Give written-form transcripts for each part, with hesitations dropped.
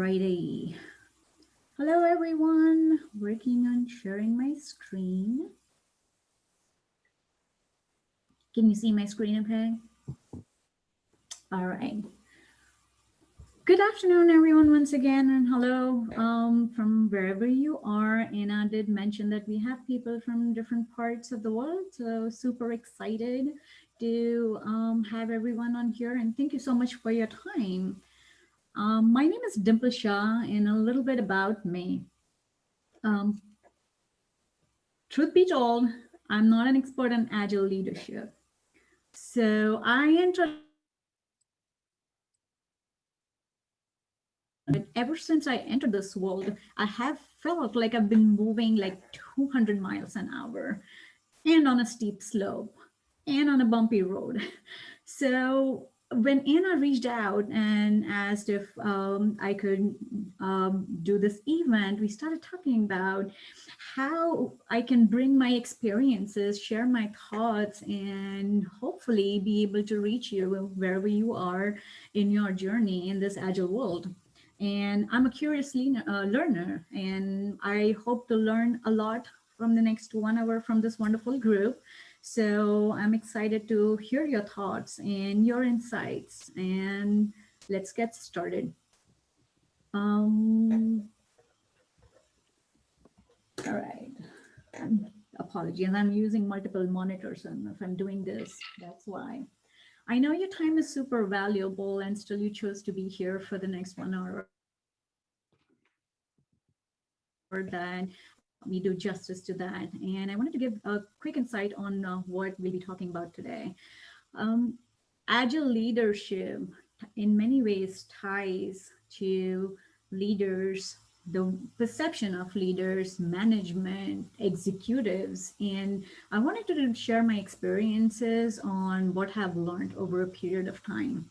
Friday. Hello everyone, working on sharing my screen. Can you see my screen okay? All right. Good afternoon everyone once again, and hello from wherever you are. And I did mention that we have people from different parts of the world, so super excited to have everyone on here, and thank you so much for your time. My name is Dimple Shah, and a little bit about me. Um, Truth be told, I'm not an expert in agile leadership. So I entered ever since I entered this world, I have felt like I've been moving like 200 miles an hour and on a steep slope and on a bumpy road. So when Anna reached out and asked if I could do this event, we started talking about how I can bring my experiences, share my thoughts, and hopefully be able to reach you wherever you are in your journey in this agile world. And I'm a curious learner, and I hope to learn a lot from the next 1 hour from this wonderful group. So I'm excited to hear your thoughts and your insights, and let's get started. Um, all right. Apologies, I'm using multiple monitors, and if I'm doing this, that's why. I know your time is super valuable, and still you chose to be here for the next 1 hour. That we do justice to that. And I wanted to give a quick insight on what we'll be talking about today. Um, Agile leadership in many ways ties to leaders, the perception of leaders, management, executives. And I wanted to share my experiences on what I've learned over a period of time.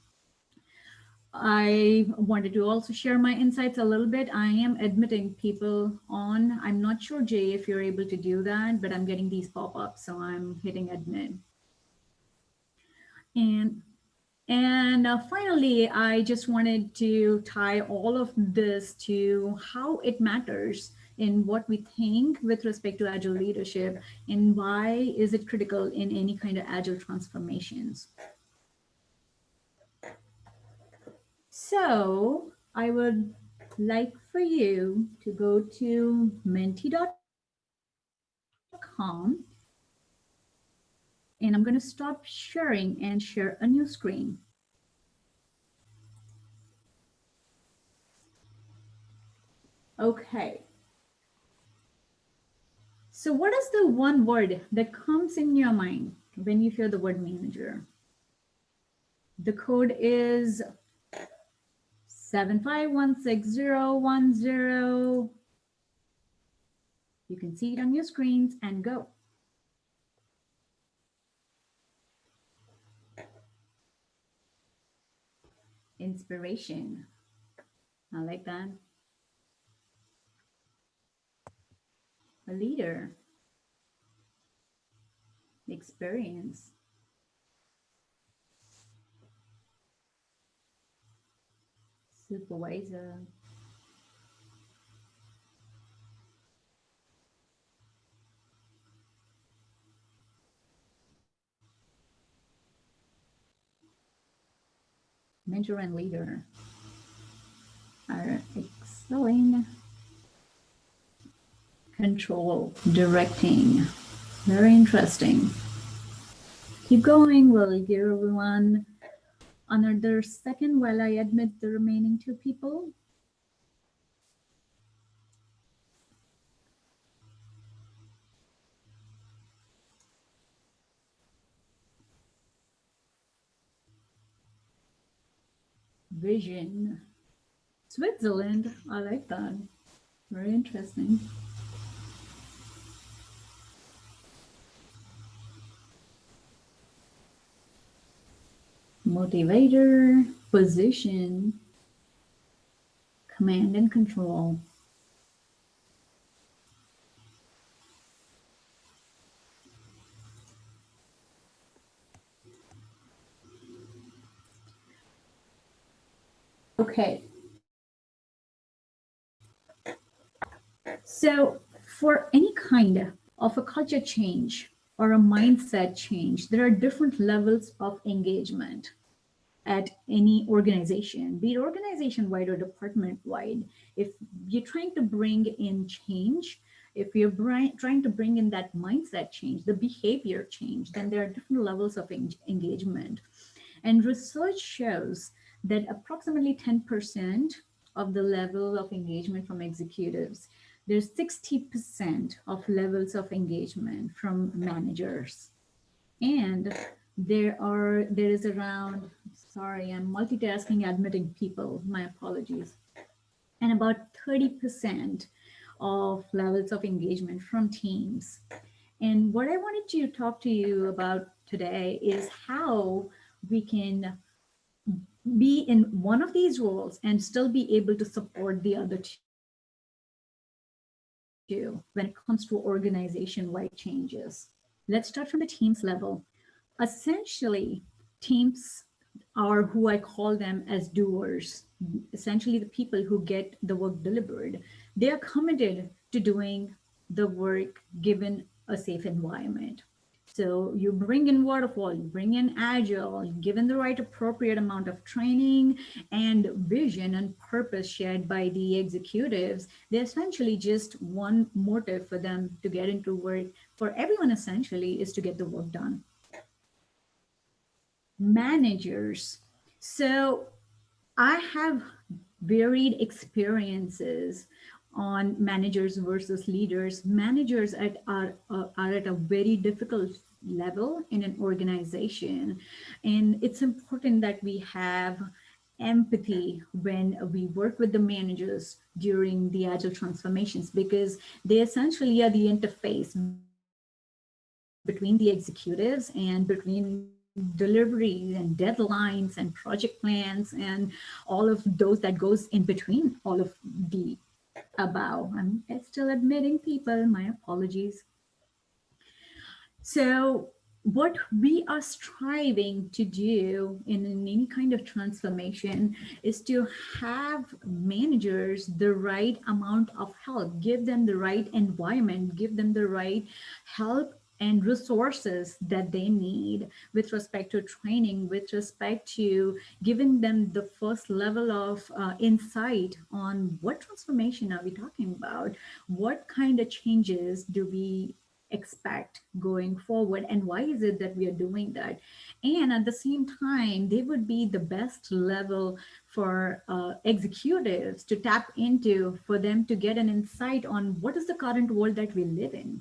I wanted to also share my insights a little bit. I am admitting people on. I'm not sure, Jay, if you're able to do that, but I'm getting these pop-ups, so I'm hitting admit. And finally, I just wanted to tie all of this to how it matters in what we think with respect to agile leadership, and why is it critical in any kind of agile transformations. So I would like for you to go to mentee.com, and I'm going to stop sharing and share a new screen. Okay. So what is the one word that comes in your mind when you hear the word manager? The code is 75161010. You can see it on your screens and go. Inspiration. I like that. A leader. Experience. Supervisor. Mentor and leader are excelling. Control, directing. Very interesting. Keep going. We'll give everyone another second while I admit the remaining two people. Vision. Switzerland. I like that. Very interesting. Motivator. Position. Command and control. Okay. So, for any kind of a culture change or a mindset change, there are different levels of engagement at any organization, be it organization wide or department wide. If you're trying to bring in change, if you're trying to bring in that mindset change, the behavior change, then there are different levels of engagement. And research shows that approximately 10% of the level of engagement from executives, there's 60% of levels of engagement from managers. And there is around, sorry, I'm multitasking, admitting people, my apologies, and about 30% of levels of engagement from teams. And what I wanted to talk to you about today is how we can be in one of these roles and still be able to support the other two when it comes to organization wide changes. Let's start from the teams level. Essentially, teams are who I call them as doers, essentially the people who get the work delivered. They are committed to doing the work given a safe environment. So you bring in waterfall, you bring in agile, given the right appropriate amount of training and vision and purpose shared by the executives, they essentially just one motive for them to get into work for everyone essentially is to get the work done. Managers. So I have varied experiences on managers versus leaders. Managers are at a very difficult level in an organization. And it's important that we have empathy when we work with the managers during the agile transformations because they essentially are the interface between the executives and between delivery and deadlines and project plans and all of those that goes in between all of the above. I'm still admitting people, my apologies. So, what we are striving to do in any kind of transformation is to have managers the right amount of help, give them the right environment, give them the right help and resources that they need with respect to training, with respect to giving them the first level of insight on what transformation are we talking about, what kind of changes do we expect going forward and why is it that we are doing that, and at the same time they would be the best level for executives to tap into for them to get an insight on what is the current world that we live in.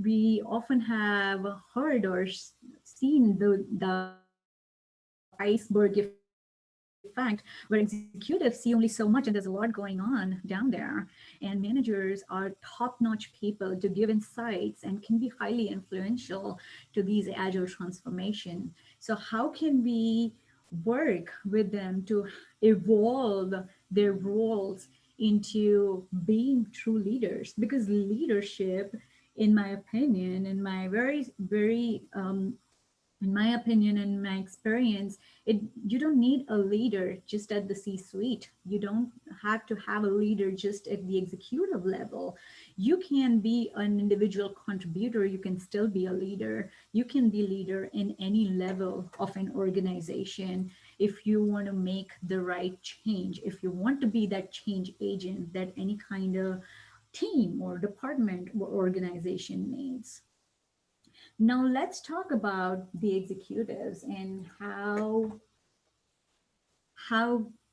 We often have heard or seen the iceberg effect where executives see only so much and there's a lot going on down there, and managers are top-notch people to give insights and can be highly influential to these agile transformation. So how can we work with them to evolve their roles into being true leaders? Because leadership, in my opinion, in my opinion and my experience, it you don't need a leader just at the C-suite. You don't have to have a leader just at the executive level. You can be an individual contributor, you can still be a leader. You can be leader in any level of an organization if you want to make the right change, if you want to be that change agent that any kind of team or department or organization needs. Now let's talk about the executives and how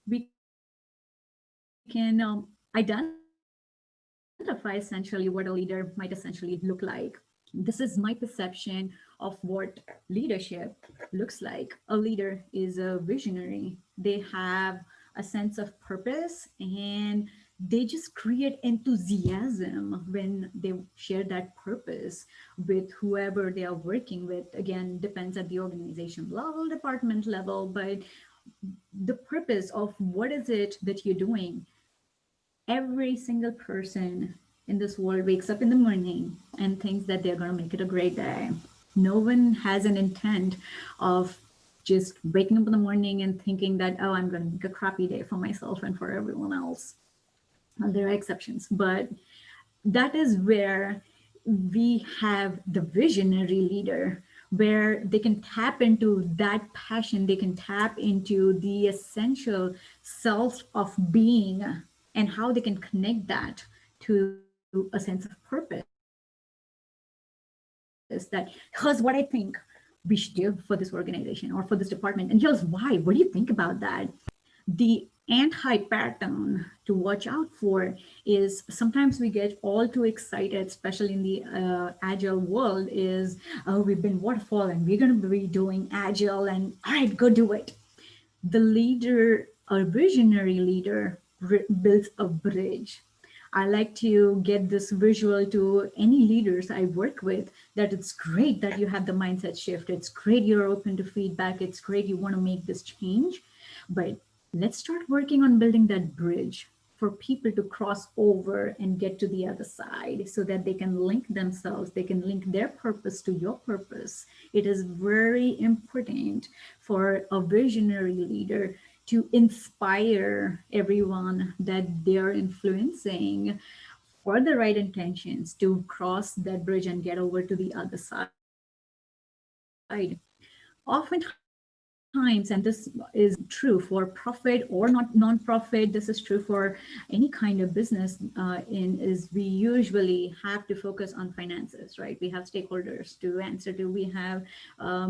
we can identify essentially what a leader might essentially look like. This is my perception of what leadership looks like. A leader is a visionary. They have a sense of purpose and they just create enthusiasm when they share that purpose with whoever they are working with. Again, depends at the organization level, department level, but the purpose of what is it that you're doing. Every single person in this world wakes up in the morning and thinks that they're going to make it a great day. No one has an intent of just waking up in the morning and thinking that, oh, I'm going to make a crappy day for myself and for everyone else. Well, there are exceptions, but That is where we have the visionary leader, where they can tap into that passion, they can tap into the essential self of being, and how they can connect that to a sense of purpose. That here's what I think we should do for this organization or for this department, and here's why. What do you think about that? The anti pattern to watch out for is sometimes we get all too excited, especially in the agile world, is oh, we've been waterfall and we're going to be doing agile, and all right, go do it. The leader, a visionary leader, builds a bridge. I like to get this visual to any leaders I work with, that it's great that you have the mindset shift. It's great you're open to feedback. It's great you want to make this change. But let's start working on building that bridge for people to cross over and get to the other side, so that they can link themselves, they can link their purpose to your purpose. It is very important for a visionary leader to inspire everyone that they are influencing for the right intentions to cross that bridge and get over to the other side. Oftentimes, and this is true for profit or not non-profit, this is true for any kind of business, is we usually have to focus on finances, right? We have stakeholders to answer to, we have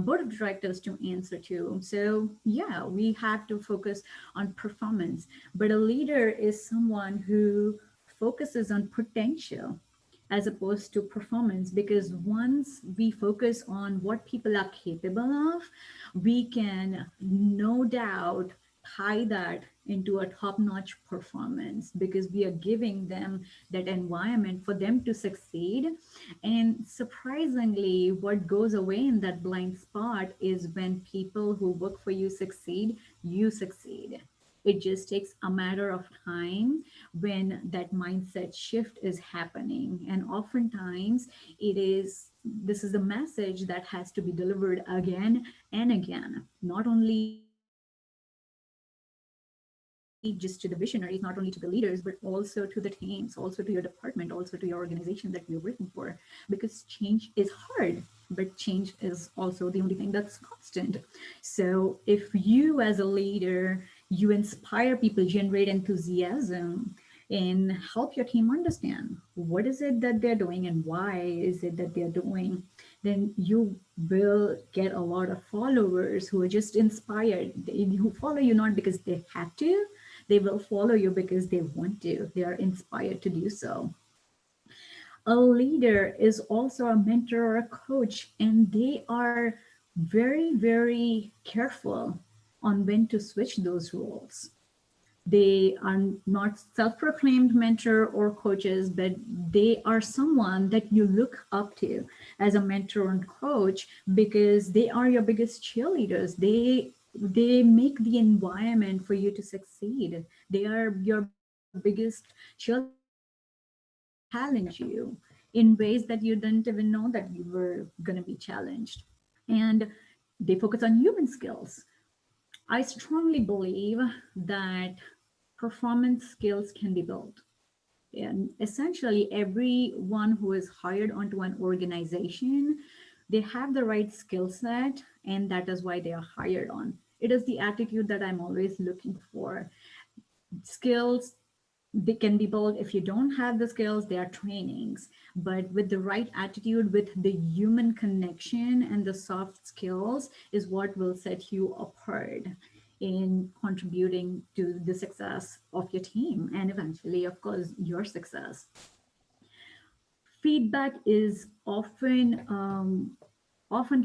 board of directors to answer to. So yeah, we have to focus on performance. But a leader is someone who focuses on potential as opposed to performance, because once we focus on what people are capable of, we can no doubt tie that into a top-notch performance, because we are giving them that environment for them to succeed. And surprisingly, what goes away in that blind spot is when people who work for you succeed, you succeed. It just takes a matter of time when that mindset shift is happening. And oftentimes it is, this is a message that has to be delivered again and again, not only just to the visionaries, not only to the leaders, but also to the teams, also to your department, also to your organization that you're working for. Because change is hard, but change is also the only thing that's constant. So if you as a leader, you inspire people, generate enthusiasm, and help your team understand what is it that they're doing and why is it that they're doing, then you will get a lot of followers who are just inspired, who follow you not because they have to, they will follow you because they want to, they are inspired to do so. A leader is also a mentor or a coach, and they are very, very careful on when to switch those roles. They are not self-proclaimed mentor or coaches, but they are someone that you look up to as a mentor and coach, because they are your biggest cheerleaders. They make the environment for you to succeed. They are your biggest cheerleaders. They challenge you in ways that you didn't even know that you were going to be challenged. And they focus on human skills. I strongly believe that performance skills can be built. And essentially, everyone who is hired onto an organization, they have the right skill set, and that is why they are hired on. It is the attitude that I'm always looking for. Skills, they can be built. If you don't have the skills, they are trainings. But with the right attitude, with the human connection and the soft skills, is what will set you apart in contributing to the success of your team and eventually, of course, your success. Feedback is often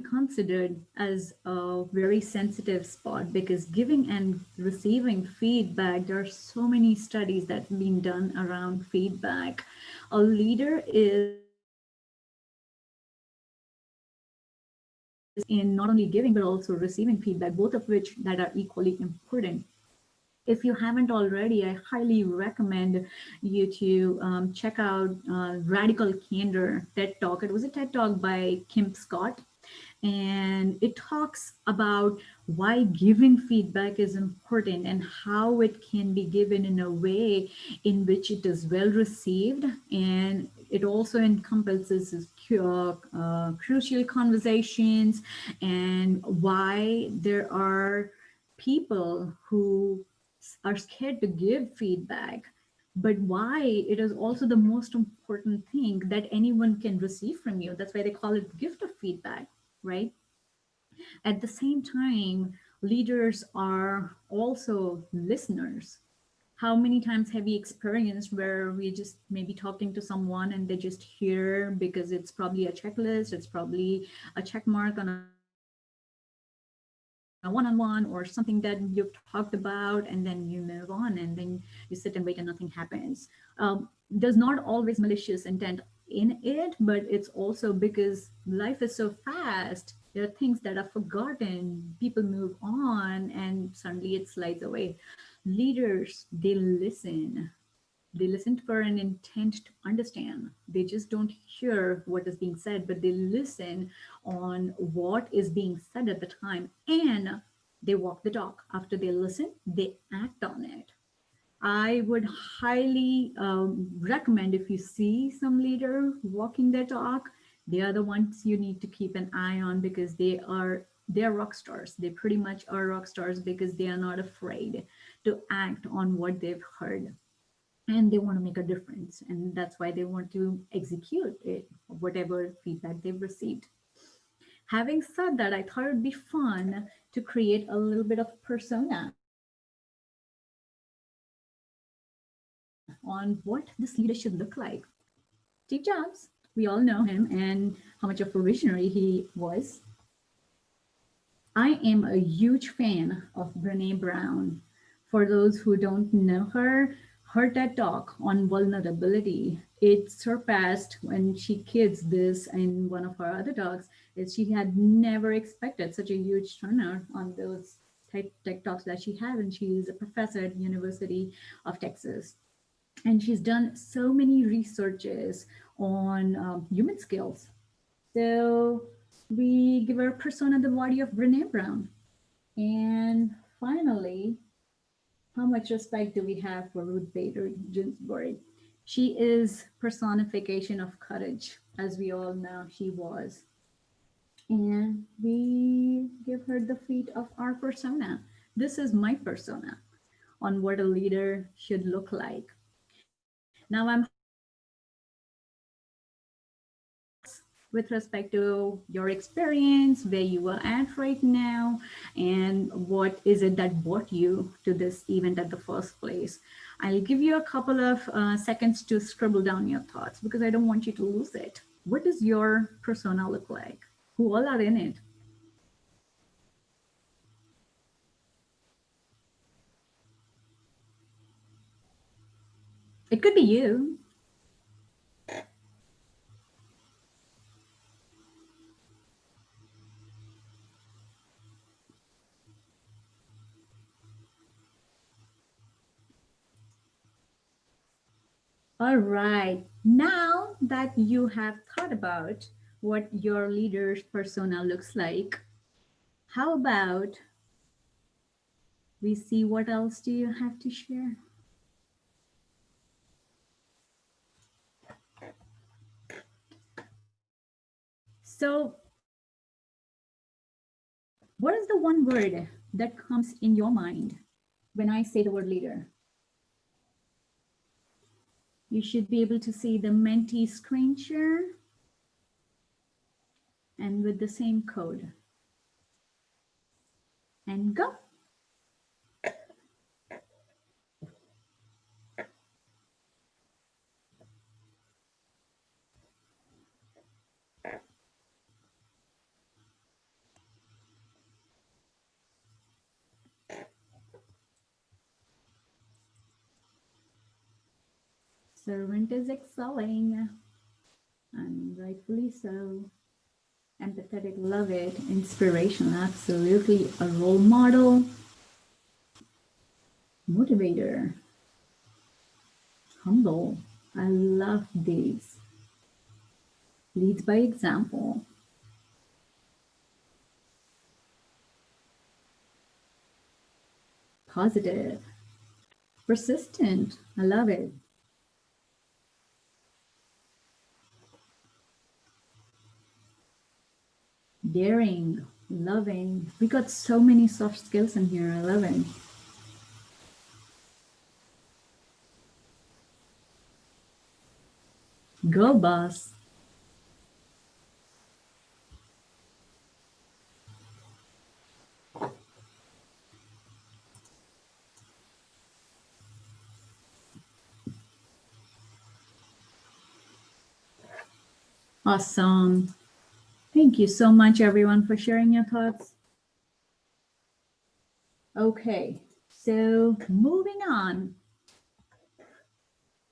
considered as a very sensitive spot, because giving and receiving feedback, there are so many studies that have been done around feedback. A leader is in not only giving but also receiving feedback, both of which that are equally important. If you haven't already, I highly recommend you to check out Radical Candor TED Talk. It was a TED Talk by Kim Scott. And it talks about why giving feedback is important and how it can be given in a way in which it is well received. And it also encompasses crucial conversations and why there are people who are scared to give feedback, but why it is also the most important thing that anyone can receive from you. That's why they call it gift of feedback, right? At the same time, leaders are also listeners. How many times have you experienced where we just maybe talking to someone and they just hear because it's probably a checklist, it's probably a check mark on a one-on-one or something that you've talked about, and then you move on and then you sit and wait and nothing happens. There's not always malicious intent in it, but it's also because life is so fast. There are things that are forgotten, people move on, and suddenly it slides away. Leaders, they listen for an intent to understand. They just don't hear what is being said, but they listen on what is being said at the time, and they walk the talk. After they listen, they act on it. I would highly recommend, if you see some leader walking their talk, they are the ones you need to keep an eye on, because they're rock stars. They pretty much are rock stars because they are not afraid to act on what they've heard, and they want to make a difference, and that's why they want to execute it, whatever feedback they've received. Having said that, I thought it'd be fun to create a little bit of persona on what this leader should look like. Steve Jobs, we all know him and how much of a visionary he was. I am a huge fan of Brene Brown. For those who don't know her, her TED talk on vulnerability, it surpassed when she kids this in one of her other talks, is she had never expected such a huge turnout on those TED talks that she had, and she is a professor at University of Texas. And she's done so many researches on human skills. So we give her persona the body of Brene Brown. And finally, how much respect do we have for Ruth Bader Ginsburg? She is personification of courage, as we all know she was. And we give her the feet of our persona. This is my persona on what a leader should look like. Now, I'm highly curious to hear your thoughts with respect to your experience, where you are at right now, and what is it that brought you to this event at the first place. I'll give you a couple of seconds to scribble down your thoughts because I don't want you to lose it. What does your persona look like? Who all are in it? It could be you. All right. Now that you have thought about what your leader's persona looks like, how about we see what else do you have to share? So, what is the one word that comes in your mind when I say the word leader? You should be able to see the mentee screen share and with the same code. And go. Servant is excelling, and rightfully so. Empathetic, love it. Inspirational, absolutely. A role model, motivator, humble. I love these. Leads by example. Positive. Persistent. I love it. Daring. Loving. We got so many soft skills in here. I love it. Girl boss. Awesome. Thank you so much, everyone, for sharing your thoughts. Okay, so moving on,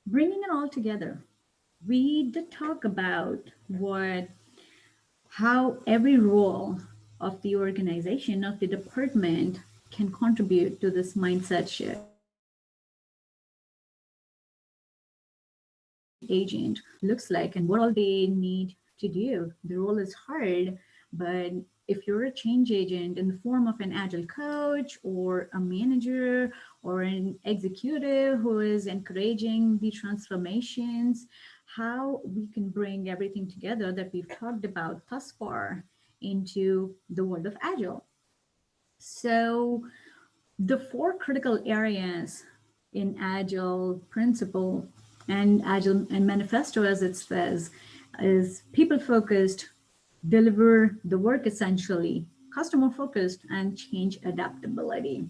bringing it all together. We did talk about what how every role of the organization, of the department, can contribute to this mindset shift. Agent looks like and what all they need to do. The role is hard, but if you're a change agent in the form of an agile coach or a manager or an executive who is encouraging the transformations, how we can bring everything together that we've talked about thus far into the world of agile. So the four critical areas in Agile principle and Agile and manifesto, as it says, is people focused, deliver the work essentially, customer focused, and change adaptability.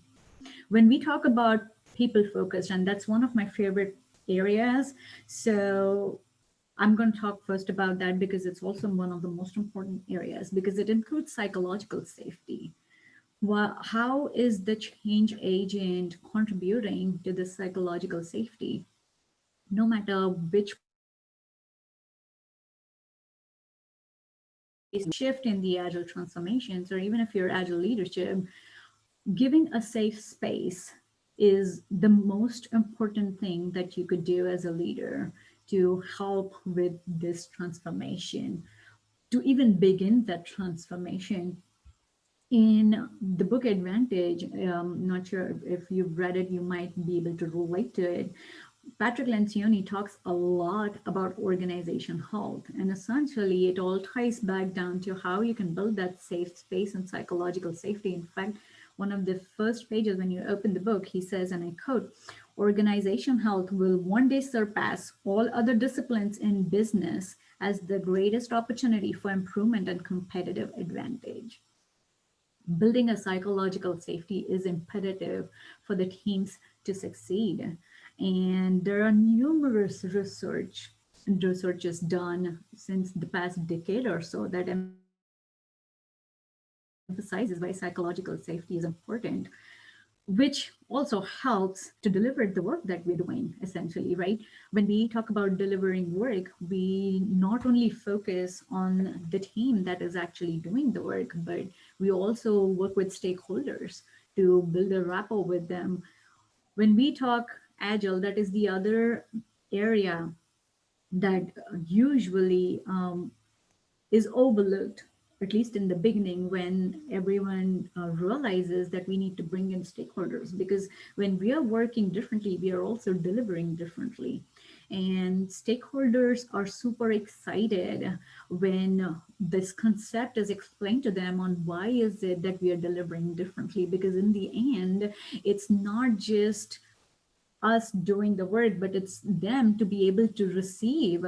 When we talk about people focused, and that's one of my favorite areas, so I'm going to talk first about that because it's also one of the most important areas because it includes psychological safety. Well, how is the change agent contributing to the psychological safety? No matter which shift in the agile transformations, or even if you're agile leadership, giving a safe space is the most important thing that you could do as a leader to help with this transformation, to even begin that transformation. In the book Advantage, not sure if you've read it, you might be able to relate to it. Patrick Lencioni talks a lot about organization health, and essentially it all ties back down to how you can build that safe space and psychological safety. In fact, one of the first pages when you open the book, he says, and I quote, organization health will one day surpass all other disciplines in business as the greatest opportunity for improvement and competitive advantage. Building a psychological safety is imperative for the teams to succeed. And there are numerous researches done since the past decade or so that emphasizes why psychological safety is important, which also helps to deliver the work that we're doing essentially, right? When we talk about delivering work, we not only focus on the team that is actually doing the work, but we also work with stakeholders to build a rapport with them. When we talk agile, that is the other area that usually is overlooked, at least in the beginning, when everyone realizes that we need to bring in stakeholders. Because when we are working differently, we are also delivering differently. And stakeholders are super excited when this concept is explained to them on why is it that we are delivering differently. Because in the end, it's not just us doing the work, but it's them to be able to receive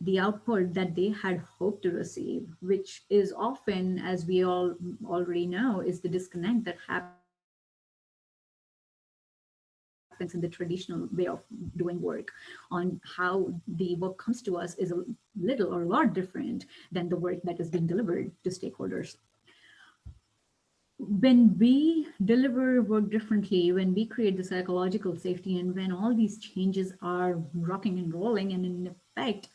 the output that they had hoped to receive, which is often, as we all already know, is the disconnect that happens in the traditional way of doing work on how the work comes to us is a little or a lot different than the work that is being delivered to stakeholders. When we deliver work differently, when we create the psychological safety, and when all these changes are rocking and rolling and in effect,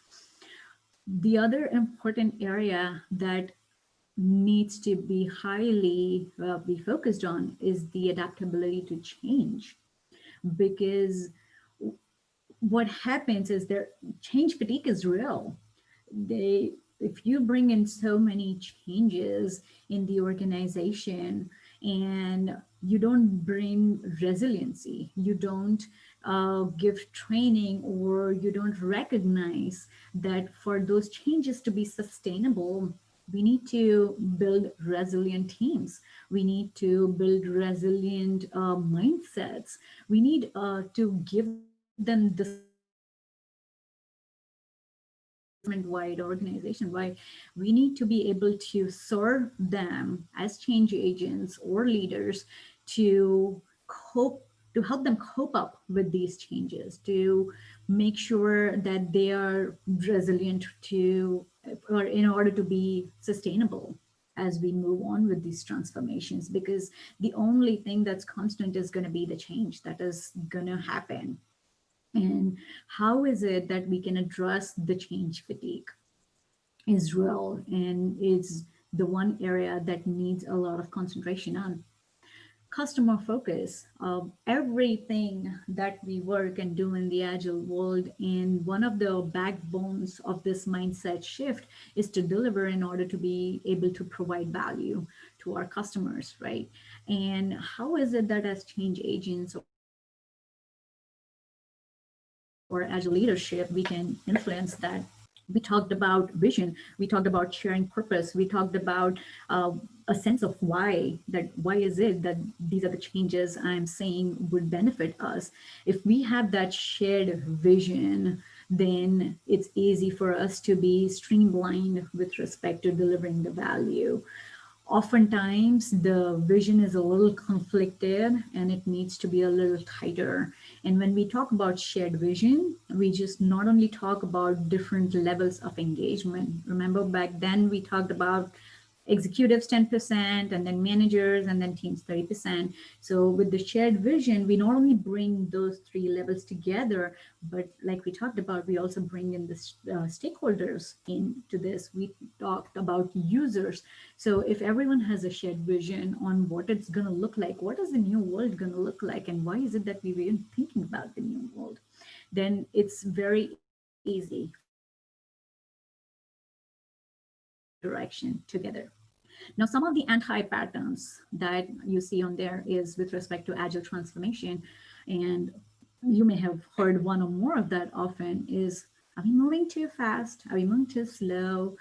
the other important area that needs to be highly be focused on is the adaptability to change, because what happens is there change fatigue is real. They If you bring in so many changes in the organization and you don't bring resiliency, you don't give training, or you don't recognize that for those changes to be sustainable, we need to build resilient teams. We need to build resilient mindsets. We need to give them the support across department-wide, organization-wide. We need to be able to serve them as change agents or leaders to cope, to help them cope up with these changes, to make sure that they are resilient to, or in order to be sustainable as we move on with these transformations. Because the only thing that's constant is going to be the change that is going to happen. And how is it that we can address the change fatigue is real, and it's the one area that needs a lot of concentration on. Customer focus, everything that we work and do in the agile world, and one of the backbones of this mindset shift is to deliver in order to be able to provide value to our customers, right? And how is it that as change agents or agile leadership, we can influence that? We talked about vision, we talked about sharing purpose, we talked about a sense of why, that why is it that these are the changes I'm saying would benefit us. If we have that shared vision, then it's easy for us to be streamlined with respect to delivering the value. Oftentimes the vision is a little conflicted and it needs to be a little tighter. And when we talk about shared vision, we just not only talk about different levels of engagement. Remember back then we talked about executives 10%, and then managers, and then teams 30%. So with the shared vision, we not only bring those three levels together, but like we talked about, we also bring in the stakeholders into this. We talked about users. So if everyone has a shared vision on what it's going to look like, what is the new world going to look like, and why is it that we were even thinking about the new world, then it's very easy for us to move in the right direction together. Now, some of the anti-patterns that you see on there is with respect to agile transformation, and you may have heard one or more of that often is, are we moving too fast? Are we moving too slow?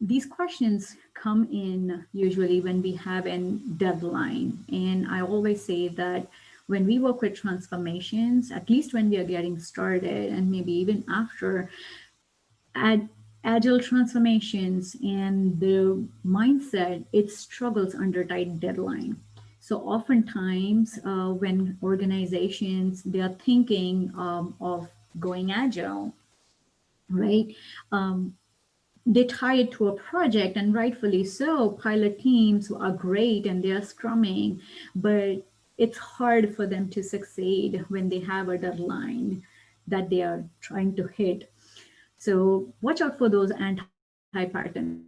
These questions come in usually when we have a deadline. And I always say that when we work with transformations, at least when we are getting started and maybe even after, agile transformations and the mindset, it struggles under tight deadline. So oftentimes when organizations, they are thinking of going agile, right? Um, they tie it to a project, and rightfully so. Pilot teams are great and they are scrumming, but it's hard for them to succeed when they have a deadline that they are trying to hit. So watch out for those anti-patterns.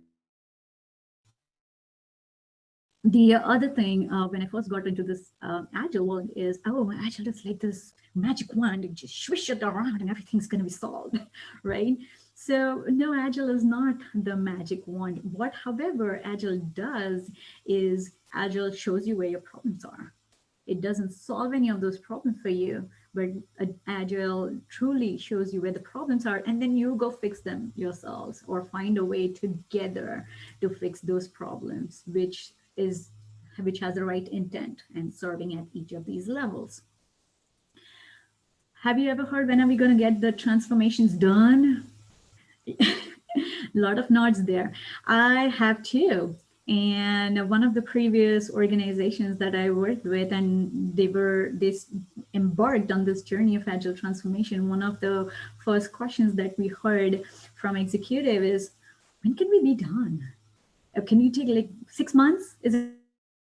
The other thing, when I first got into this agile world, is, oh, agile is like this magic wand, you just swish it around and everything's going to be solved, right? So no, agile is not the magic wand. What, however, agile does is agile shows you where your problems are. It doesn't solve any of those problems for you, but agile truly shows you where the problems are, and then you go fix them yourselves or find a way together to fix those problems, is which has the right intent and serving at each of these levels. Have you ever heard, when are we going to get the transformations done? A lot of nods there. I have too. And one of the previous organizations that I worked with, and they embarked on this journey of agile transformation, one of the first questions that we heard from executive is, when can we be done? Can you take like 6 months? Is it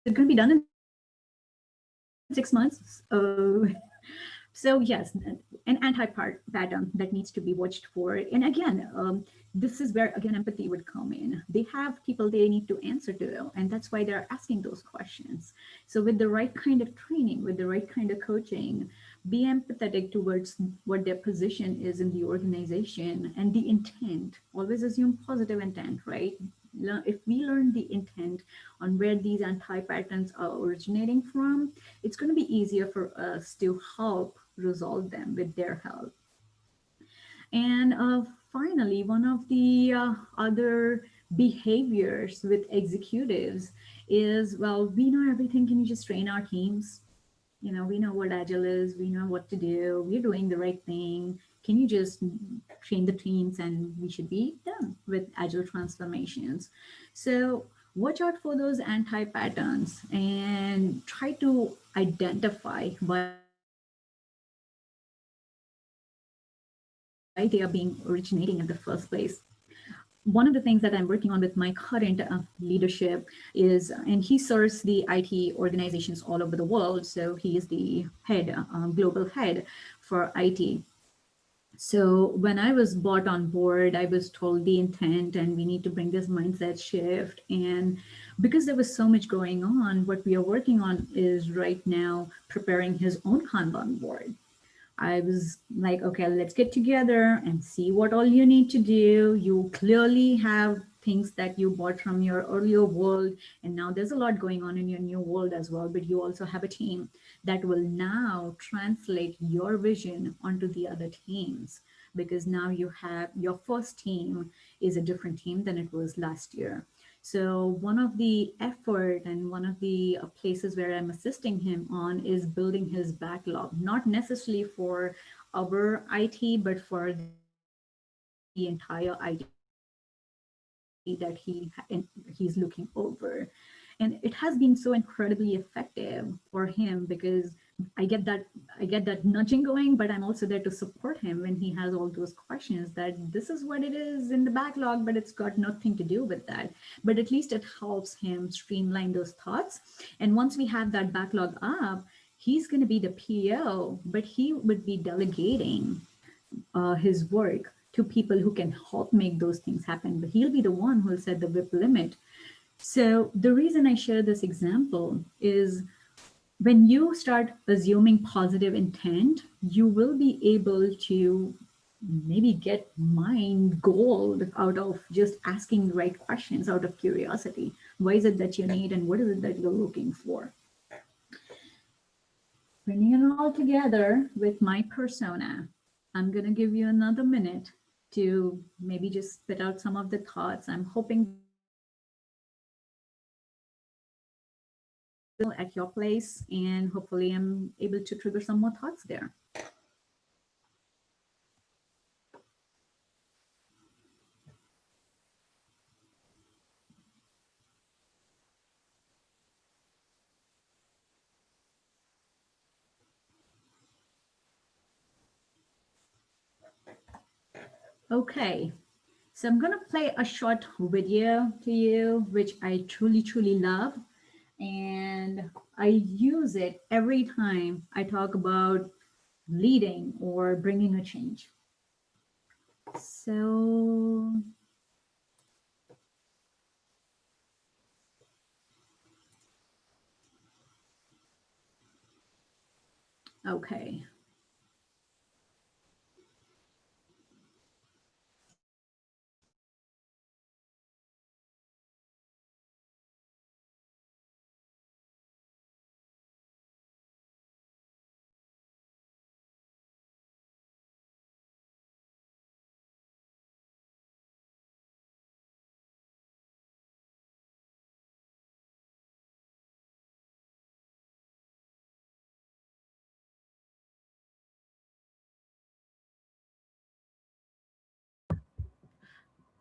going to be done in 6 months? So yes, an anti-pattern that needs to be watched for. And again, this is where again empathy would come in. They have people they need to answer to, and that's why they're asking those questions. So with the right kind of training, with the right kind of coaching, be empathetic towards what their position is in the organization and the intent. Always assume positive intent, right? if we learn the intent on where these anti-patterns are originating from, it's going to be easier for us to help resolve them with their help. And finally, one of the other behaviors with executives is, well, we know everything. Can you just train our teams? We know what Agile is, we know what to do, we're doing the right thing. Can you just train the teams and we should be done with Agile transformations? So watch out for those anti-patterns and try to identify why they are being originating in the first place. One of the things that I'm working on with my current leadership is, and he serves the IT organizations all over the world. So he is the global head for IT. So when I was brought on board, I was told the intent and we need to bring this mindset shift. And because there was so much going on, what we are working on is right now preparing his own Kanban board. I was like, okay, let's get together and see what all you need to do. You clearly have things that you bought from your earlier world, and now there's a lot going on in your new world as well. But you also have a team that will now translate your vision onto the other teams, because now you have your first team is a different team than it was last year. So one of the effort and one of the places where I'm assisting him on is building his backlog, not necessarily for our IT, but for the entire IT that he's looking over. And it has been so incredibly effective for him because I get that nudging going, but I'm also there to support him when he has all those questions that this is what it is in the backlog, but it's got nothing to do with that. But at least it helps him streamline those thoughts. And once we have that backlog up, he's going to be the PO, but he would be delegating his work to people who can help make those things happen. But he'll be the one who will set the WIP limit. So the reason I share this example is when you start assuming positive intent, you will be able to maybe get mind gold out of just asking the right questions out of curiosity. Why is it that you need and what is it that you're looking for? Bringing it all together with my persona, I'm going to give you another minute to maybe just spit out some of the thoughts. I'm hoping that at your place, and hopefully I'm able to trigger some more thoughts there. Okay, so I'm going to play a short video to you, which I truly, truly love. And I use it every time I talk about leading or bringing a change. So, okay.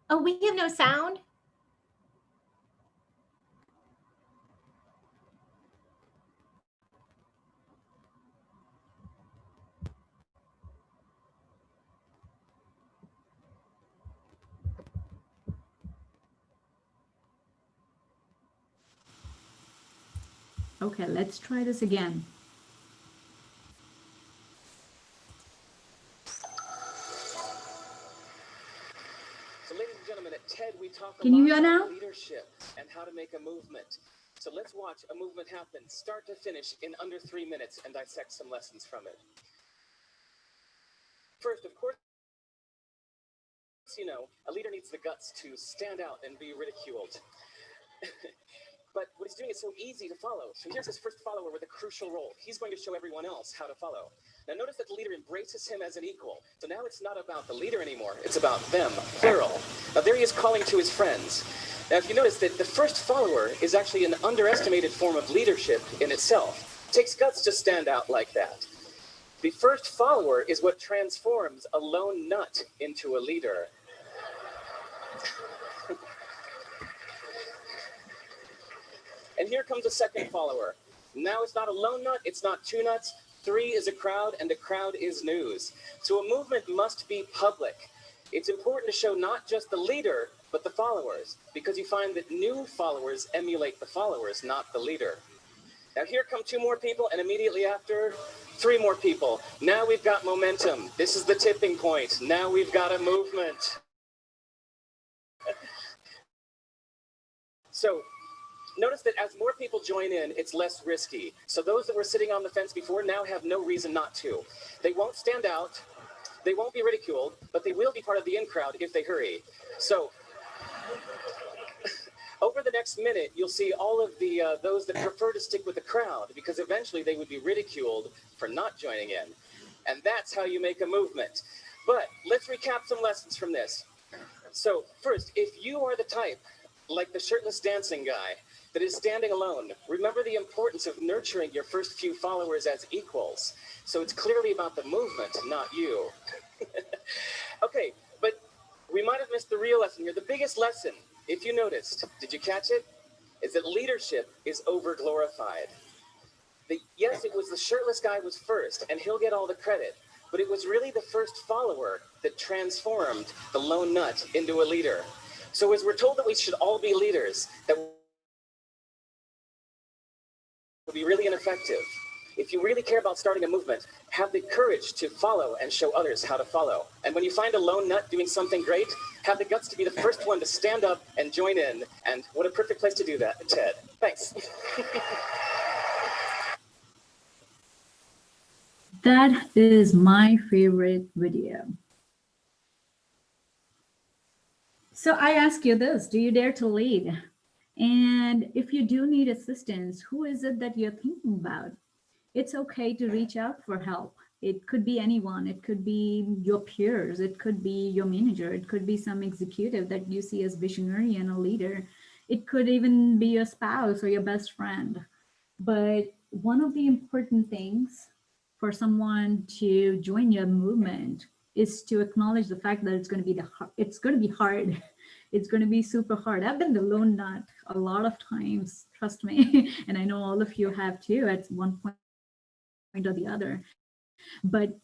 Oh, we have no sound? Okay, let's try this again. So, ladies and gentlemen, at TED, we talk a Can you lot hear about now? leadership and how to make a movement. So let's watch a movement happen, start to finish, in under 3 minutes and dissect some lessons from it. First, of course, course, you know, a leader needs the guts to stand out and be ridiculed. But what he's doing is so easy to follow. So here's his first follower with a crucial role. He's going to show everyone else how to follow. Now notice that the leader embraces him as an equal. So now it's not about the leader anymore. It's about them, plural. Now there he is calling to his friends. Now if you notice that the first follower is actually an underestimated form of leadership in itself. It takes guts to stand out like that. The first follower is what transforms a lone nut into a leader. And here comes a second follower. Now it's not a lone nut, it's not two nuts. 3 is a crowd, and a crowd is news. So a movement must be public. It's important to show not just the leader, but the followers, because you find that new followers emulate the followers, not the leader. Now here come 2 more people, and immediately after, 3 more people. Now we've got momentum. This is the tipping point. Now we've got a movement. So notice that as more people join in, it's less risky. So those that were sitting on the fence before now have no reason not to. They won't stand out, they won't be ridiculed, but they will be part of the in crowd if they hurry. So over the next minute, you'll see all of the those that prefer to stick with the crowd, because eventually they would be ridiculed for not joining in. And that's how you make a movement. But let's recap some lessons from this. So first, if you are the type, like the shirtless dancing guy, that is standing alone, remember the importance of nurturing your first few followers as equals. So it's clearly about the movement, not you. Okay, but we might have missed the real lesson here. The biggest lesson, if you noticed, did you catch it? Is that leadership is over-glorified. Yes, it was the shirtless guy was first, and he'll get all the credit, but it was really the first follower that transformed the lone nut into a leader. So as we're told that we should all be leaders, that would be really ineffective. If you really care about starting a movement, have the courage to follow and show others how to follow. And when you find a lone nut doing something great, have the guts to be the first one to stand up and join in. And what a perfect place to do that, Ted. Thanks. That is my favorite video. So I ask you this, do you dare to lead? And if you do need assistance, who is it that you're thinking about? It's okay to reach out for help. It could be anyone. It could be your peers. It could be your manager. It could be some executive that you see as visionary and a leader. It could even be your spouse or your best friend. But one of the important things for someone to join your movement is to acknowledge the fact that it's going to be it's going to be hard. It's going to be super hard. I've been the lone nut a lot of times, trust me, and I know all of you have too at one point or the other. But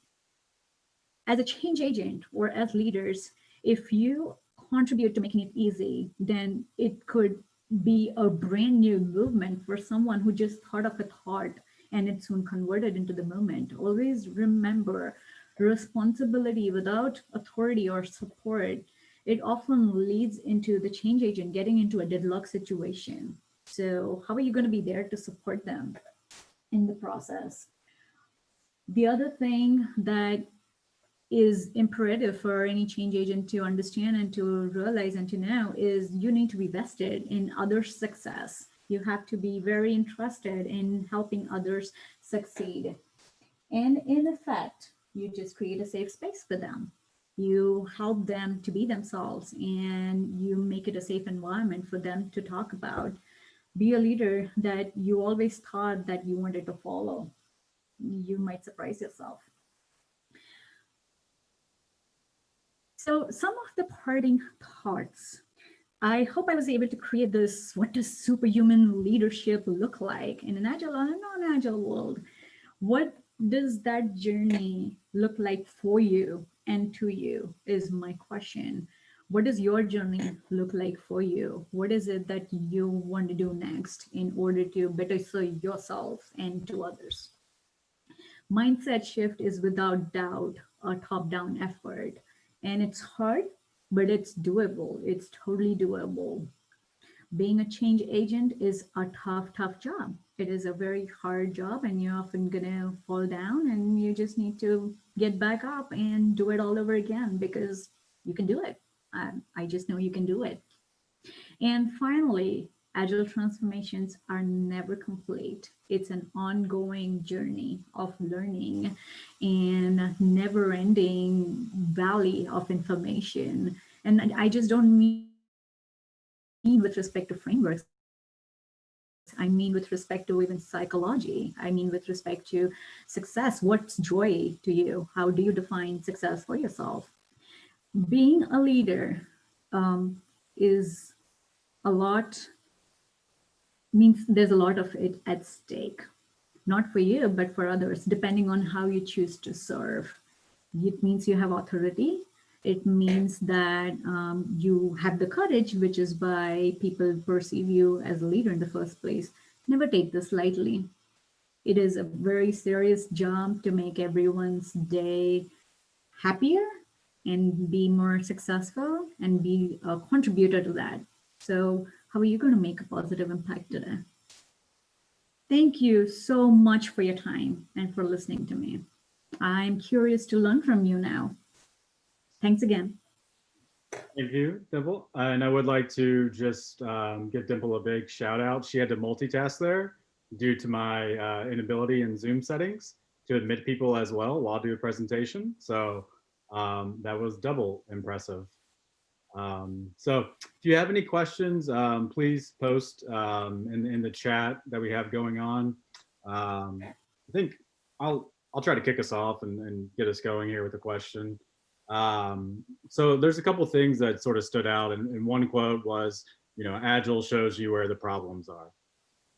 as a change agent or as leaders, if you contribute to making it easy, then it could be a brand new movement for someone who just thought of a thought and it soon converted into the movement. Always remember, responsibility without authority or support, it often leads into the change agent getting into a deadlock situation. So how are you going to be there to support them in the process? The other thing that is imperative for any change agent to understand and to realize and to know is you need to be vested in others' success. You have to be very interested in helping others succeed. And in effect, you just create a safe space for them. You help them to be themselves and you make it a safe environment for them to talk about. Be a leader that you always thought that you wanted to follow. You might surprise yourself. So some of the parting thoughts. I hope I was able to create this, what does superhuman leadership look like in an agile or non-agile world? What does that journey look like for you and to you is my question. What does your journey look like for you? What is it that you want to do next in order to better serve yourself and to others? Mindset shift is without doubt a top-down effort, and it's hard, but it's doable. It's totally doable. Being a change agent is a tough job. It is a very hard job, and you're often gonna fall down, and you just need to get back up and do it all over again because you can do it. I just know you can do it. And finally, agile transformations are never complete. It's an ongoing journey of learning and never ending valley of information. And I just don't mean with respect to frameworks, I mean with respect to even psychology, I mean with respect to success. What's joy to you? How do you define success for yourself? Being a leader is a lot means there's a lot of it at stake, not for you but for others, depending on how you choose to serve. It means you have authority. It means that you have the courage, which is why people perceive you as a leader in the first place. Never take this lightly. It is a very serious job to make everyone's day happier and be more successful and be a contributor to that. So, how are you going to make a positive impact today? Thank you so much for your time and for listening to me. I'm curious to learn from you now. Thanks again. Thank you, Dimple. And I would like to just give Dimple a big shout out. She had to multitask there due to my inability in Zoom settings to admit people as well while I do a presentation. So that was double impressive. So if you have any questions, please post in the chat that we have going on. I think I'll try to kick us off and get us going here with a question. So there's a couple things that sort of stood out, and one quote was, Agile shows you where the problems are.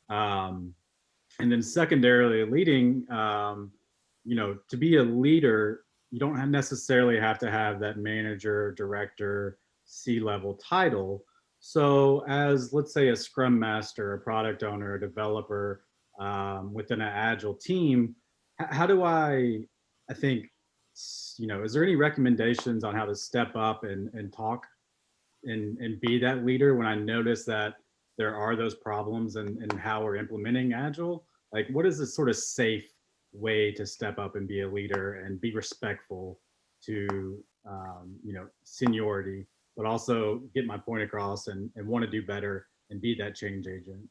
And then secondarily, leading, to be a leader, you don't necessarily have to have that manager, director, C-level title. So as, let's say, a scrum master, a product owner, a developer within an agile team, how do I think, is there any recommendations on how to step up and talk and be that leader when I notice that there are those problems and how we're implementing agile? Like, what is this sort of safe way to step up and be a leader and be respectful to seniority, but also get my point across and want to do better and be that change agent?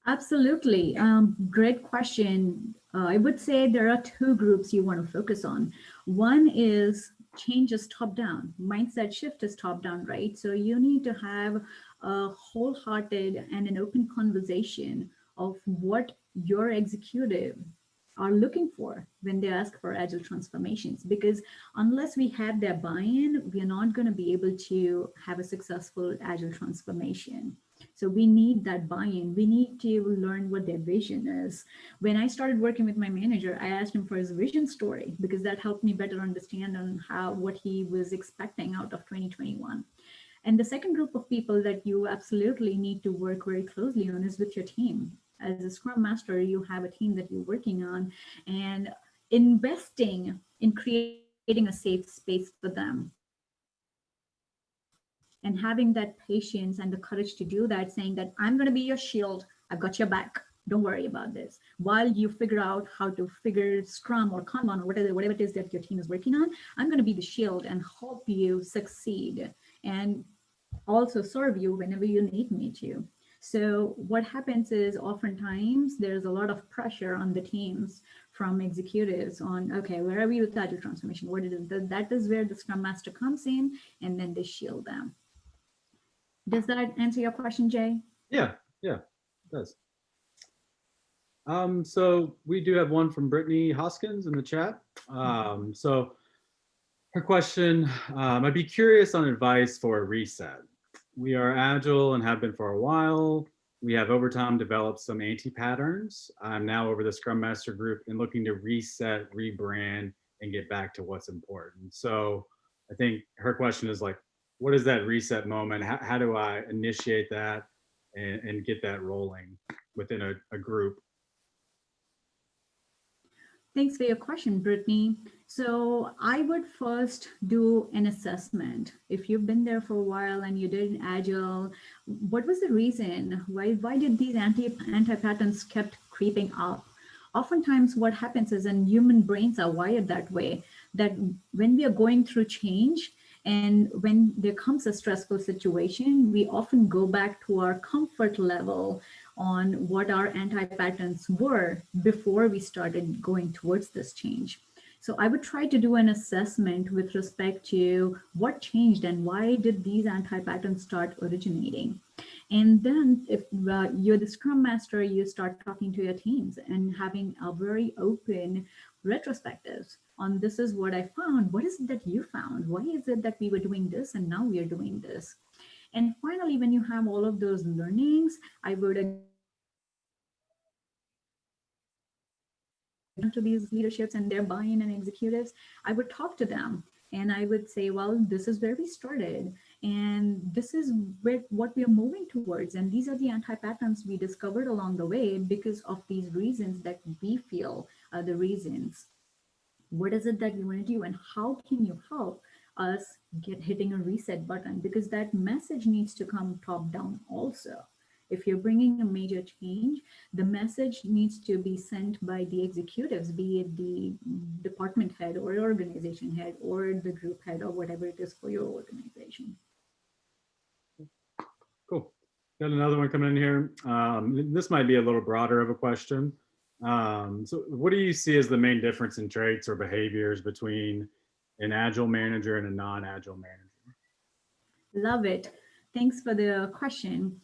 Absolutely. Great question. I would say there are two groups you want to focus on. One is change is top down, mindset shift is top down, right? So you need to have a wholehearted and an open conversation of what your executive are looking for when they ask for agile transformations, because unless we have their buy-in, we are not going to be able to have a successful agile transformation. So we need that buy-in. We need to learn what their vision is. When I started working with my manager, I asked him for his vision story because that helped me better understand on what he was expecting out of 2021. And the second group of people that you absolutely need to work very closely on is with your team. As a Scrum Master, you have a team that you're working on, and investing in creating a safe space for them and having that patience and the courage to do that, saying that I'm going to be your shield, I've got your back, don't worry about this. While you figure out how to figure Scrum or Kanban or whatever it is that your team is working on, I'm going to be the shield and help you succeed and also serve you whenever you need me to. So what happens is oftentimes there's a lot of pressure on the teams from executives on, okay, where are we with agile transformation? What it is that is where the Scrum Master comes in, and then they shield them. Does that answer your question, Jay? Yeah, it does. So we do have one from Brittany Hoskins in the chat. So her question, I'd be curious on advice for a reset. We are agile and have been for a while. We have over time developed some anti-patterns. I'm now over the Scrum Master group and looking to reset, rebrand, and get back to what's important. So I think her question is like, what is that reset moment? How do I initiate that and get that rolling within a group? Thanks for your question, Brittany. So I would first do an assessment. If you've been there for a while and you did Agile, what was the reason? Why did these anti-patterns kept creeping up? Oftentimes what happens is, and human brains are wired that way, that when we are going through change and when there comes a stressful situation, we often go back to our comfort level on what our anti-patterns were before we started going towards this change. So I would try to do an assessment with respect to what changed and why did these anti-patterns start originating. And then if you're the scrum master, you start talking to your teams and having a very open retrospectives on this is what I found. What is it that you found? Why is it that we were doing this and now we are doing this? And finally, when you have all of those learnings, I would again to these leaderships and their buy-in and executives, I would talk to them and I would say, well, this is where we started and this is what we are moving towards. And these are the anti-patterns we discovered along the way because of these reasons that we feel are the reasons. What is it that we want to do and how can you help us get hitting a reset button? Because that message needs to come top down also. If you're bringing a major change, the message needs to be sent by the executives, be it the department head or organization head or the group head or whatever it is for your organization. Cool. Got another one coming in here. This might be a little broader of a question. So what do you see as the main difference in traits or behaviors between an agile manager and a non-agile manager? Love it. Thanks for the question.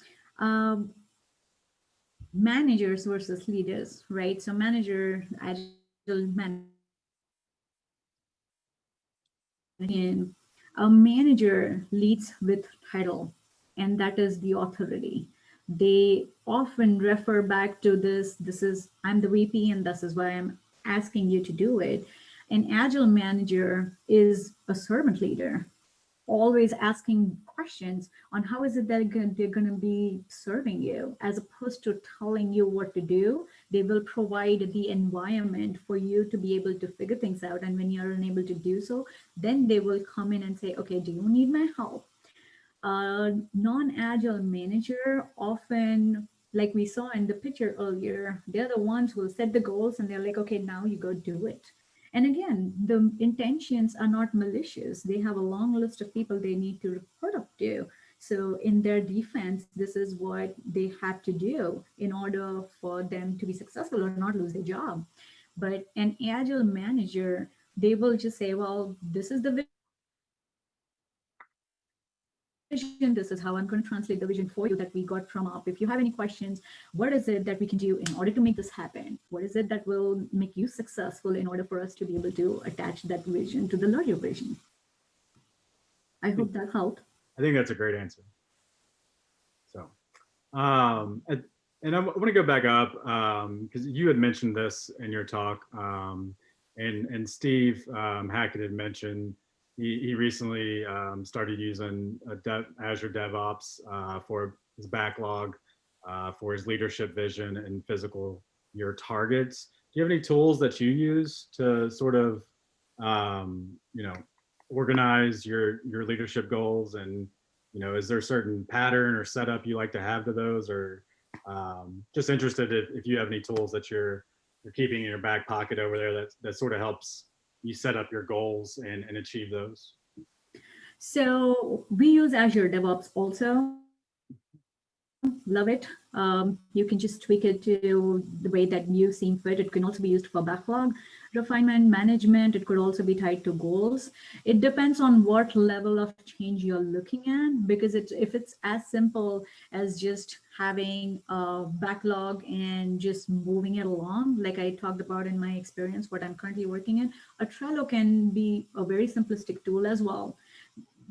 Managers versus leaders, right? So manager, agile manager, a manager leads with title, and that is the authority. They often refer back to this is, I'm the VP, and this is why I'm asking you to do it. An agile manager is a servant leader, always asking questions on how is it that they're going to be serving you, as opposed to telling you what to do. They will provide the environment for you to be able to figure things out, and when you're unable to do so, then they will come in and say, okay, do you need my help? Non-agile manager often, like we saw in the picture earlier, they're the ones who will set the goals and they're like, okay, now you go do it. And again, the intentions are not malicious. They have a long list of people they need to report up to. So in their defense, this is what they have to do in order for them to be successful or not lose their job. But an agile manager, they will just say, well, this is the vision. This is how I'm going to translate the vision for you that we got from up. If you have any questions, what is it that we can do in order to make this happen? What is it that will make you successful in order for us to be able to attach that vision to the larger vision? I hope that helped. I think that's a great answer. So, and I want to go back up because you had mentioned this in your talk, and Steve Hackett had mentioned he recently started using Azure DevOps for his backlog, for his leadership vision and physical year targets. Do you have any tools that you use to sort of, organize your leadership goals? And, is there a certain pattern or setup you like to have to those, or just interested if you have any tools that you're keeping in your back pocket over there that sort of helps you set up your goals and achieve those? So we use Azure DevOps also. Love it. You can just tweak it to the way that you seem fit. It can also be used for backlog refinement, management. It could also be tied to goals. It depends on what level of change you're looking at, because if it's as simple as just having a backlog and just moving it along, like I talked about in my experience, what I'm currently working in, a Trello can be a very simplistic tool as well.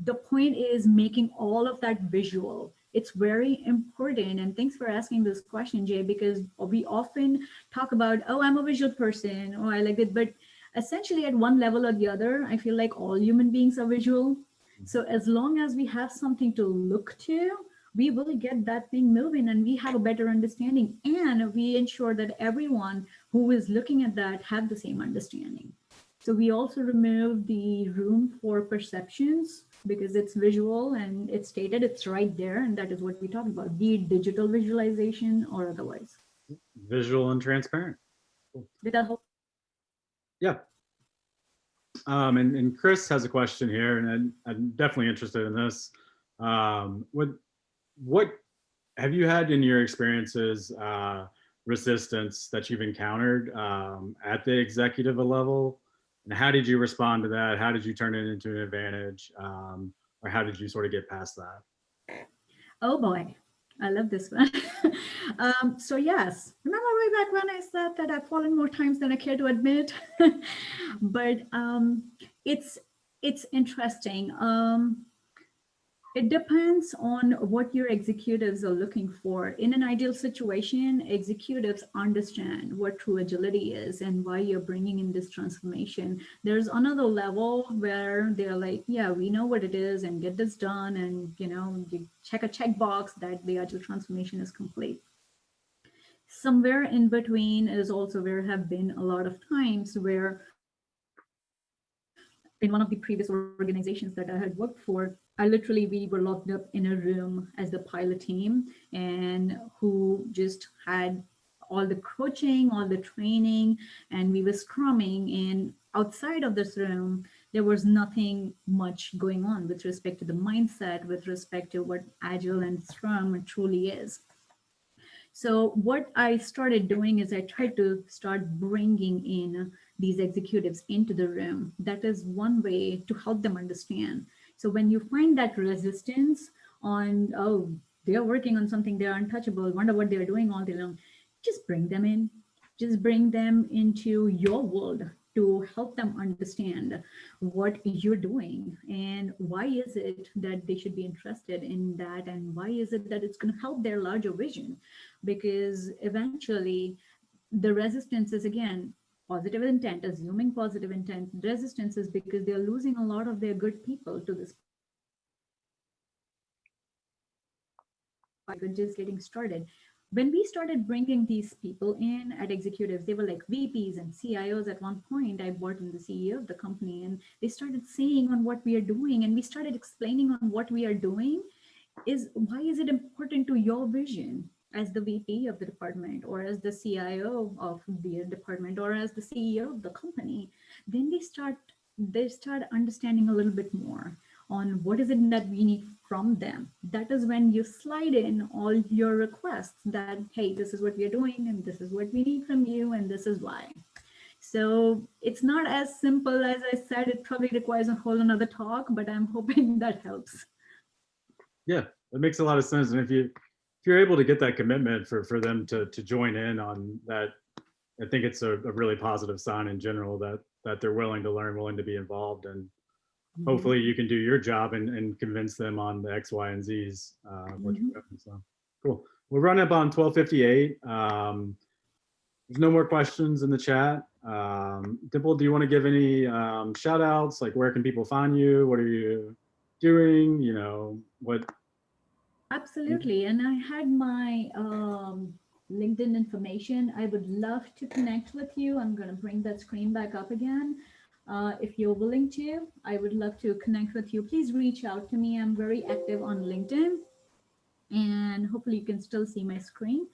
The point is making all of that visual. It's very important. And thanks for asking this question, Jay, because we often talk about, oh, I'm a visual person, oh, I like it. But essentially at one level or the other, I feel like all human beings are visual. So as long as we have something to look to, we will get that thing moving and we have a better understanding. And we ensure that everyone who is looking at that have the same understanding. So we also remove the room for perceptions because it's visual and it's stated, it's right there. And that is what we talk about, be it digital visualization or otherwise. Visual and transparent. Did that help? Yeah. And Chris has a question here, and I'm definitely interested in this. What have you had in your experiences resistance that you've encountered at the executive level, and how did you respond to that? How did you turn it into an advantage, or how did you sort of get past that? Oh boy, I love this one. So yes, remember way back when I said that I've fallen more times than I care to admit? But it's it's interesting. It depends on what your executives are looking for. In an ideal situation, executives understand what true agility is and why you're bringing in this transformation. There's another level where they're like, yeah, we know what it is and get this done. And, you check a checkbox that the agile transformation is complete. Somewhere in between is also where have been a lot of times where in one of the previous organizations that I had worked for, we were locked up in a room as the pilot team, and who just had all the coaching, all the training, and we were scrumming. And outside of this room, there was nothing much going on with respect to the mindset, with respect to what Agile and Scrum truly is. So what I started doing is I tried to start bringing in these executives into the room. That is one way to help them understand. So when you find that resistance on, oh, they're working on something, they're untouchable, wonder what they're doing all day long, just bring them in. Just bring them into your world to help them understand what you're doing and why is it that they should be interested in that, and why is it that it's going to help their larger vision. Because eventually the resistance is, again, positive intent, assuming positive intent. Resistance is because they're losing a lot of their good people to this point. We're just getting started. When we started bringing these people in at executives, they were like VPs and CIOs. At one point, I brought in the CEO of the company, and they started saying on what we are doing, and we started explaining on what we are doing is why is it important to your vision as the VP of the department, or as the CIO of the department, or as the CEO of the company. Then they start understanding a little bit more on what is it that we need from them. That is when you slide in all your requests that, hey, this is what we are doing, and this is what we need from you, and this is why. So it's not as simple as I said. It probably requires a whole another talk, but I'm hoping that helps. Yeah, it makes a lot of sense. And if you're able to get that commitment for them to join in on that, I think it's a really positive sign in general that they're willing to learn, willing to be involved, and hopefully you can do your job and convince them on the X, Y, and Z's what you're doing. So cool. We're running up on 12:58. There's no more questions in the chat. Dimple, do you want to give any shout outs? Like, where can people find you? What are you doing? What? Absolutely. And I had my LinkedIn information. I would love to connect with you. I'm going to bring that screen back up again. If you're willing to, I would love to connect with you. Please reach out to me. I'm very active on LinkedIn, and hopefully you can still see my screen.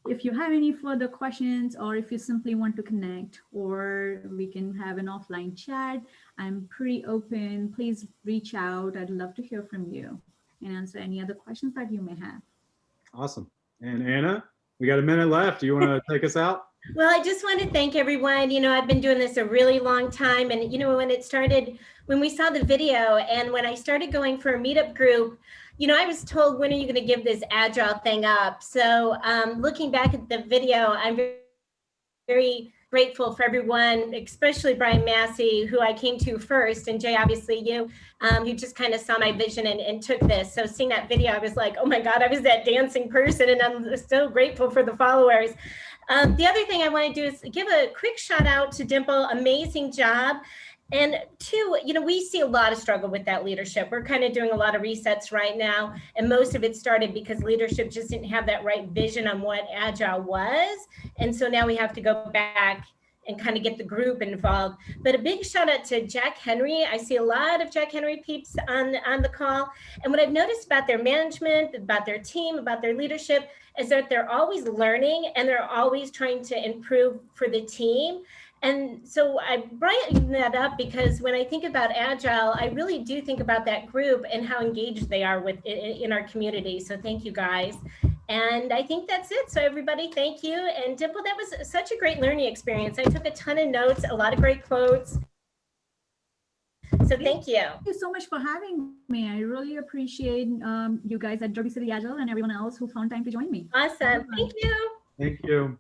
If you have any further questions, or if you simply want to connect, or we can have an offline chat, I'm pretty open. Please reach out. I'd love to hear from you and answer any other questions that you may have. Awesome. And Anna, we got a minute left. Do you want to take us out? Well, I just want to thank everyone. I've been doing this a really long time. And, when we saw the video and when I started going for a meetup group, I was told, when are you going to give this Agile thing up? So looking back at the video, I'm very grateful for everyone, especially Brian Massey, who I came to first, and Jay, obviously you, who just kind of saw my vision and took this. So seeing that video, I was like, oh my God, I was that dancing person, and I'm so grateful for the followers. The other thing I want to do is give a quick shout out to Dimple. Amazing job. And two, we see a lot of struggle with that leadership. We're kind of doing a lot of resets right now. And most of it started because leadership just didn't have that right vision on what Agile was. And so now we have to go back and kind of get the group involved. But a big shout out to Jack Henry. I see a lot of Jack Henry peeps on the call. And what I've noticed about their management, about their team, about their leadership is that they're always learning and they're always trying to improve for the team. And so I bring that up because when I think about Agile, I really do think about that group and how engaged they are with in our community. So thank you guys. And I think that's it. So everybody, thank you. And Dimple, that was such a great learning experience. I took a ton of notes, a lot of great quotes. So thank you. Thank you so much for having me. I really appreciate you guys at Derby City Agile and everyone else who found time to join me. Awesome. Thank you. Thank you.